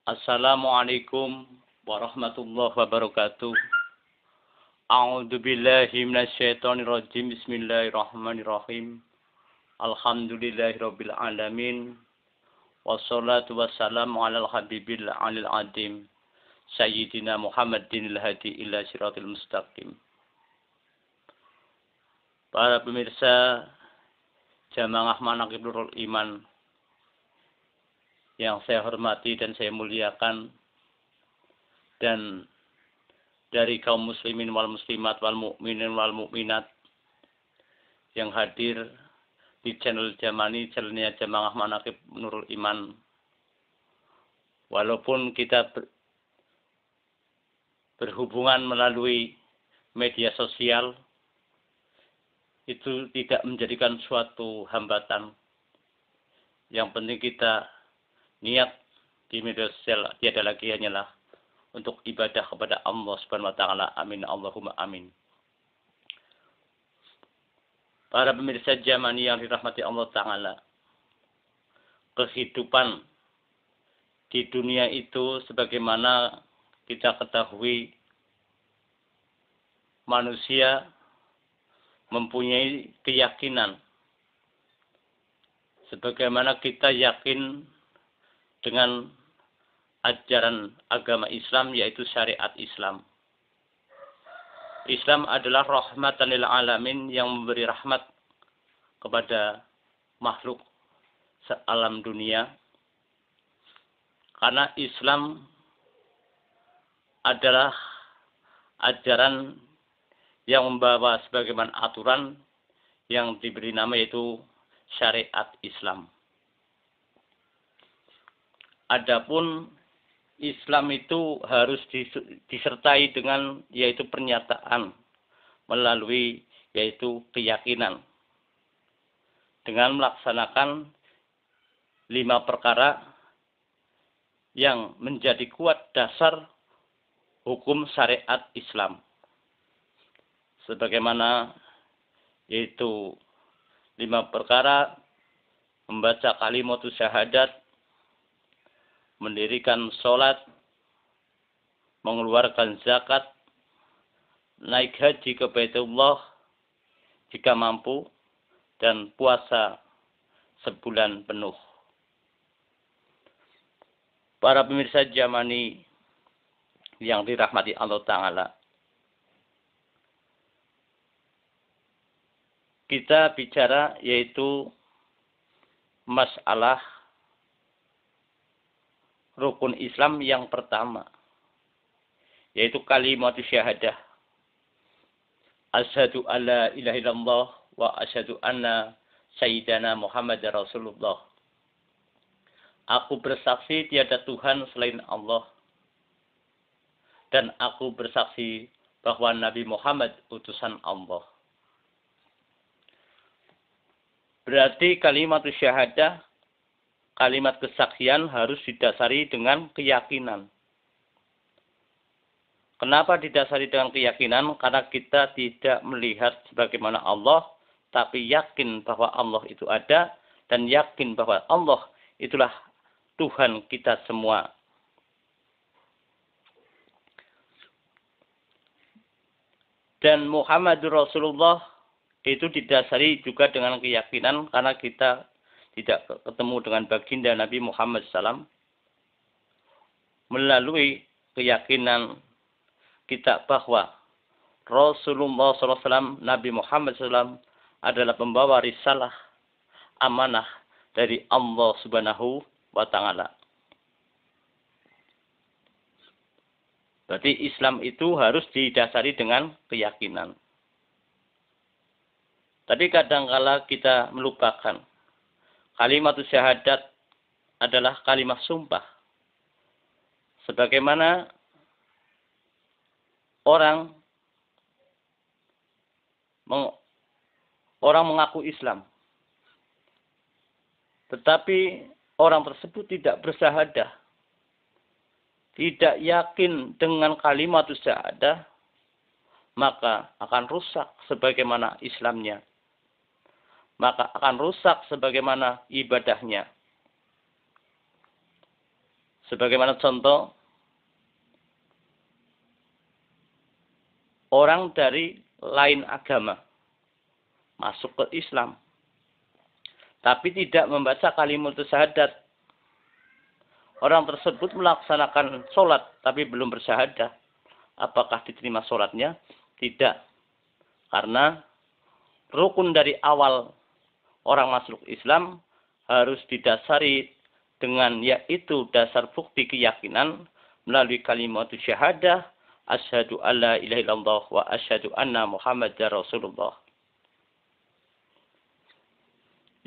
Assalamualaikum warahmatullahi wabarakatuh. A'udzu billahi minasyaitonir rajim. Bismillahirrahmanirrahim. Alhamdulillahirabbil alamin. Wassalatu wassalamu alal habibil alil adim. Sayyidina Muhammadinil hadi ila siratil mustaqim. Para pemirsa Jamaah Manaqib Nurul Iman yang saya hormati dan saya muliakan, dan dari kaum muslimin wal muslimat wal mukminin wal mukminat yang hadir di channel Jamani, channelnya Jamaah Manaqib Nurul Iman. Walaupun kita berhubungan melalui media sosial, itu tidak menjadikan suatu hambatan. Yang penting kita niat di media sosial tiada lagi hanyalah untuk ibadah kepada Allah Subhanahu wa taala. Amin Allahumma amin. Para pemirsa Jamani yang dirahmati Allah taala, kehidupan di dunia itu sebagaimana kita ketahui, manusia mempunyai keyakinan sebagaimana kita yakin dengan ajaran agama Islam, yaitu syariat Islam. Islam adalah rahmatan lil alamin, yang memberi rahmat kepada makhluk sealam dunia. Karena Islam adalah ajaran yang membawa sebagaimana aturan yang diberi nama yaitu syariat Islam. Adapun Islam itu harus disertai dengan yaitu pernyataan melalui yaitu keyakinan dengan melaksanakan 5 perkara yang menjadi kuat dasar hukum syariat Islam. Sebagaimana yaitu 5 perkara: membaca kalimatus syahadat, mendirikan sholat, mengeluarkan zakat, naik haji ke Baitullah jika mampu, dan puasa sebulan penuh. Para pemirsa Jamani yang dirahmati Allah Ta'ala, kita bicara yaitu masalah rukun Islam yang pertama, yaitu kalimat syahadah. Asyhadu alla ilaha illallah wa asyhadu anna sayyidana Muhammad Rasulullah. Aku bersaksi tiada Tuhan selain Allah, dan aku bersaksi bahwa Nabi Muhammad utusan Allah. Berarti kalimat syahadah, kalimat kesaksian, harus didasari dengan keyakinan. Kenapa didasari dengan keyakinan? Karena kita tidak melihat sebagaimana Allah, tapi yakin bahwa Allah itu ada, dan yakin bahwa Allah itulah Tuhan kita semua. Dan Muhammadur Rasulullah itu didasari juga dengan keyakinan, karena kita tidak ketemu dengan baginda Nabi Muhammad SAW. Melalui keyakinan kita bahwa Rasulullah SAW, Nabi Muhammad SAW adalah pembawa risalah amanah dari Allah Subhanahu wa Ta'ala. Berarti Islam itu harus didasari dengan keyakinan. Tapi kadangkala kita melupakan, kalimat syahadat adalah kalimat sumpah. Sebagaimana orang mengaku Islam, tetapi orang tersebut tidak bersyahadah, tidak yakin dengan kalimat syahadah, maka akan rusak sebagaimana Islamnya. Maka akan rusak sebagaimana ibadahnya. Sebagaimana contoh, orang dari lain agama masuk ke Islam, tapi tidak membaca kalimat syahadat. Orang tersebut melaksanakan sholat, tapi belum bersyahadah. Apakah diterima sholatnya? Tidak. Karena rukun dari awal orang masuk Islam harus didasari dengan yaitu dasar bukti keyakinan melalui kalimat syahadah, asyhadu alla ilaha illallah wa asyhadu anna muhammadar rasulullah.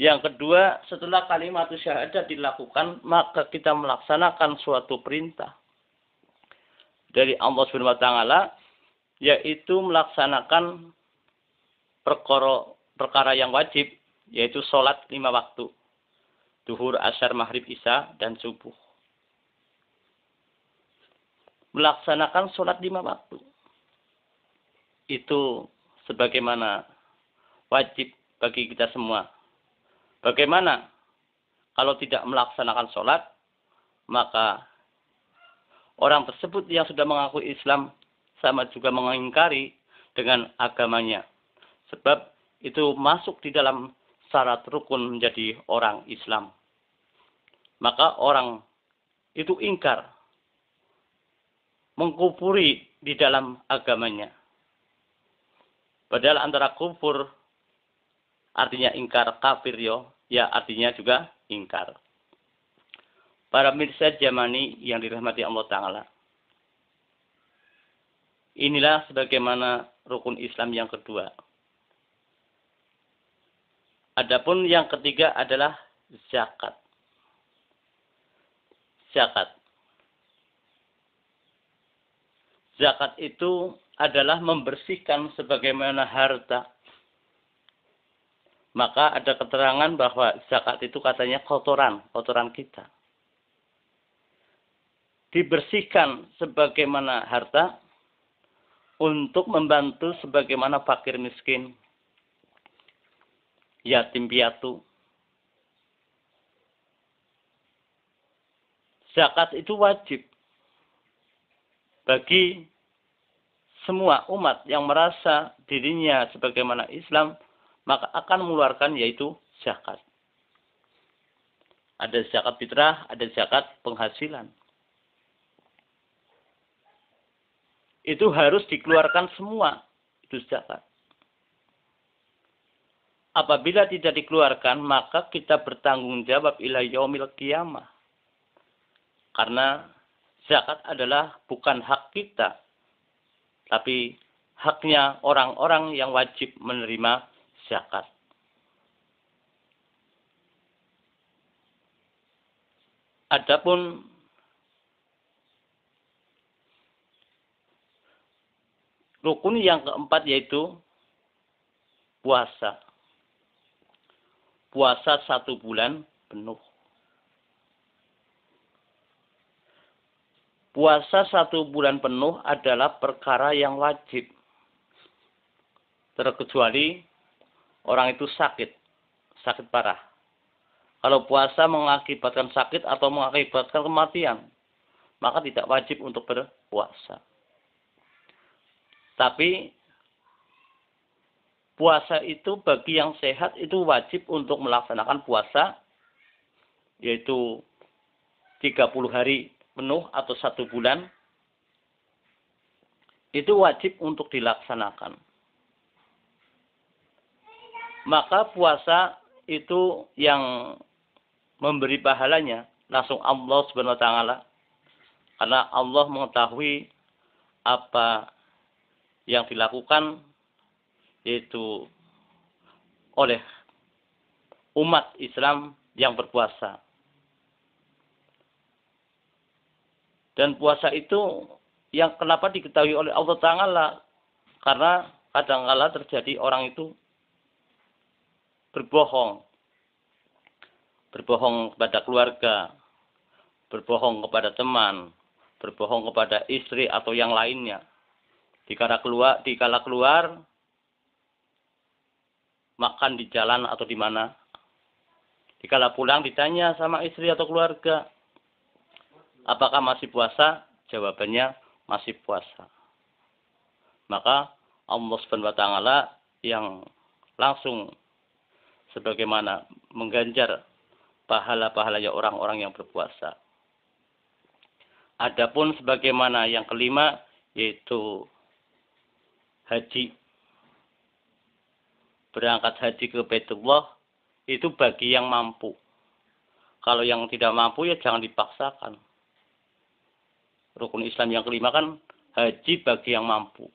Yang kedua, setelah kalimat syahadat dilakukan, maka kita melaksanakan suatu perintah dari Allah Subhanahu wa taala, yaitu melaksanakan perkara yang wajib, yaitu sholat 5 waktu. Duhur, asyar, maghrib, isya, dan subuh. Melaksanakan sholat 5 waktu. Itu sebagaimana wajib bagi kita semua. Bagaimana kalau tidak melaksanakan sholat, maka orang tersebut yang sudah mengaku Islam sama juga mengingkari dengan agamanya. Sebab itu masuk di dalam syarat rukun menjadi orang Islam. Maka orang itu ingkar, mengkufuri di dalam agamanya. Padahal antara kufur artinya ingkar, kafir ya artinya juga ingkar. Para mirsa jamani yang dirahmati Allah Ta'ala. Inilah sebagaimana rukun Islam yang kedua. Adapun yang ketiga adalah zakat. Zakat. Zakat itu adalah membersihkan sebagaimana harta. Maka ada keterangan bahwa zakat itu katanya kotoran kita. Dibersihkan sebagaimana harta untuk membantu sebagaimana fakir miskin, yatim piatu. Zakat itu wajib bagi semua umat yang merasa dirinya sebagaimana Islam, maka akan mengeluarkan yaitu zakat. Ada zakat fitrah, ada zakat penghasilan. Itu harus dikeluarkan semua, itu zakat. Apabila tidak dikeluarkan, maka kita bertanggung jawab ila yaumil qiyamah. Karena zakat adalah bukan hak kita, tapi haknya orang-orang yang wajib menerima zakat. Adapun rukun yang keempat yaitu puasa. Puasa 1 bulan penuh. Puasa 1 bulan penuh adalah perkara yang wajib. Terkecuali orang itu sakit parah. Kalau puasa mengakibatkan sakit atau mengakibatkan kematian, maka tidak wajib untuk berpuasa. Tapi puasa itu bagi yang sehat itu wajib untuk melaksanakan puasa, yaitu 30 hari penuh atau 1 bulan. Itu wajib untuk dilaksanakan. Maka puasa itu yang memberi pahalanya langsung Allah Subhanahu wa taala. Karena Allah mengetahui apa yang dilakukan yaitu oleh umat Islam yang berpuasa. Dan puasa itu yang kenapa diketahui oleh Allah Ta'ala, karena kadang-kala terjadi orang itu berbohong kepada keluarga, berbohong kepada teman, berbohong kepada istri atau yang lainnya. Dikala keluar makan di jalan atau di mana. Dikala pulang ditanya sama istri atau keluarga, Apakah masih puasa? Jawabannya masih puasa. Maka Allah Subhanahu wa taala yang langsung sebagaimana mengganjar pahala-pahalanya orang-orang yang berpuasa. Adapun sebagaimana yang kelima yaitu haji. Berangkat haji ke Baitullah itu bagi yang mampu. Kalau yang tidak mampu ya jangan dipaksakan. Rukun Islam yang kelima kan haji bagi yang mampu.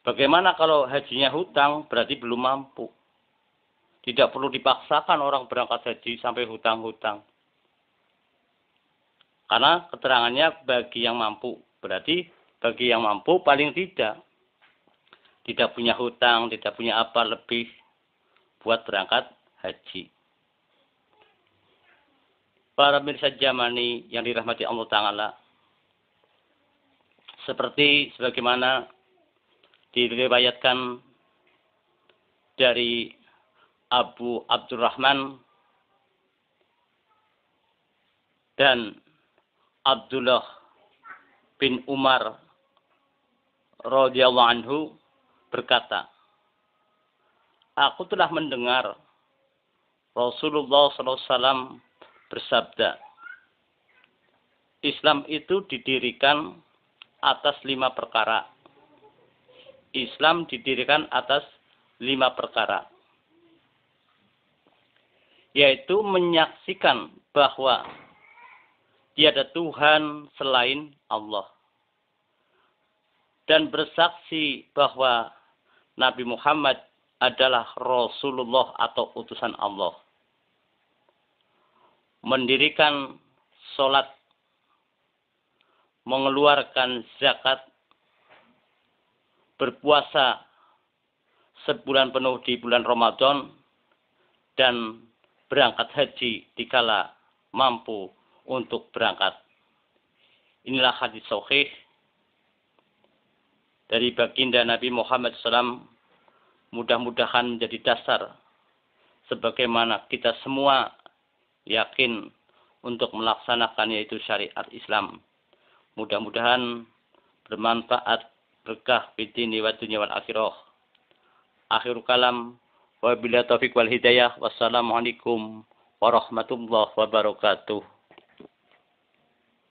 Bagaimana kalau hajinya hutang berarti belum mampu. Tidak perlu dipaksakan orang berangkat haji sampai hutang-hutang. Karena keterangannya bagi yang mampu. Berarti bagi yang mampu paling tidak. Tidak punya hutang, tidak punya apa lebih buat berangkat haji. Para pemirsa Jamani yang dirahmati Allah Ta'ala. Seperti sebagaimana diriwayatkan dari Abu Abdurrahman dan Abdullah bin Umar radhiyallahu anhu berkata, aku telah mendengar Rasulullah SAW bersabda, Islam itu didirikan atas 5 perkara. Islam didirikan atas 5 perkara. Yaitu menyaksikan bahwa tiada Tuhan selain Allah. Dan bersaksi bahwa Nabi Muhammad adalah Rasulullah atau utusan Allah. Mendirikan sholat, mengeluarkan zakat, berpuasa sebulan penuh di bulan Ramadan, dan berangkat haji dikala mampu untuk berangkat. Inilah hadis sahih dari baginda Nabi Muhammad SAW, mudah-mudahan menjadi dasar sebagaimana kita semua yakin untuk melaksanakan yaitu syariat Islam. Mudah-mudahan bermanfaat, berkah fitini wa dunya wal akhirah. Akhirul kalam, wabillahi taufiq wal hidayah. Wassalamualaikum warahmatullahi wabarakatuh.